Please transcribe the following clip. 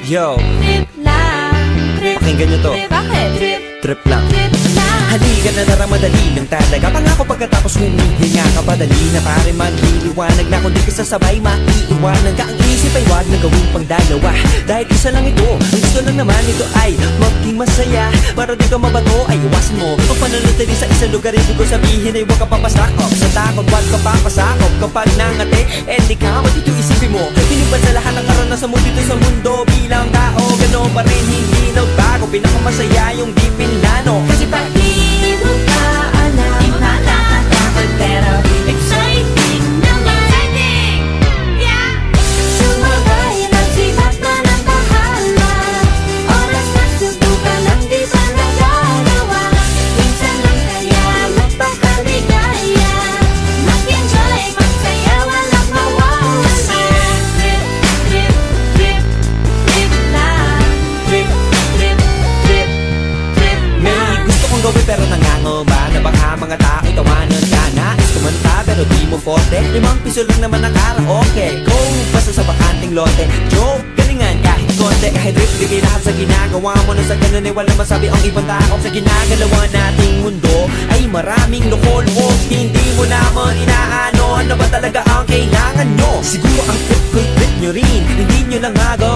Yo, Trip lang, trip. pakinggan nyo to. Bakit? Trip, Trip lang. trip lang. Halika na tara, madali lang talaga. Pangako pagkatapos humihinga ka, padali na pare magliliwanag na. Kung di ka sasabay, maiiwanan ka. Ang isip ay wag na gawin pang dalawa, dahil isa lang ito. Ang gusto lang naman ito ay maging masaya. Para di ka mabato ay iwasan mo ang pananatili sa isang lugar. Ibig ko sabihin ay huwag ka papasakop sa takot, wag ka papasakop. Kapag nangate, di ka dito isipin mo. Tinipan sa lahat ng karanasan mo dito sa mundo. Bilang tao, gano'n pa rin hindi nagbago. Pinakamasaya yung di pinlano. Kasi Pag di mo pa alam, di mo natatakot, pero exciting naman. Exciting! Yeah! Sumabay lang sibat na ng bahala. Oras na subukan ang di pa nagagawa. Minsan lang kaya magpakaligaya. Mag-enjoy, magsaya, walang mawawala. Trip, trip, trip, trip lang. Trip, trip, trip, trip may lang. gusto kong gawin pero nangangamba na baka mga tao'y tawanan ka. Nais kumanta pero di mo forte. 5 piso lang naman ang karaoke. Go, basta sa bakanting lote. Joke, galingan kahit konti. Kahit rip-ripin lahat sa ginagawa mo. Na sa ganun ay walang masabi ang ibang tao. Sa ginagalawa nating mundo ay maraming loko-loko. Hindi mo naman inaano, ano ba talaga ang kailangan nyo? Siguro ang trip ko'y trip nyo rin. Hindi nyo lang agaw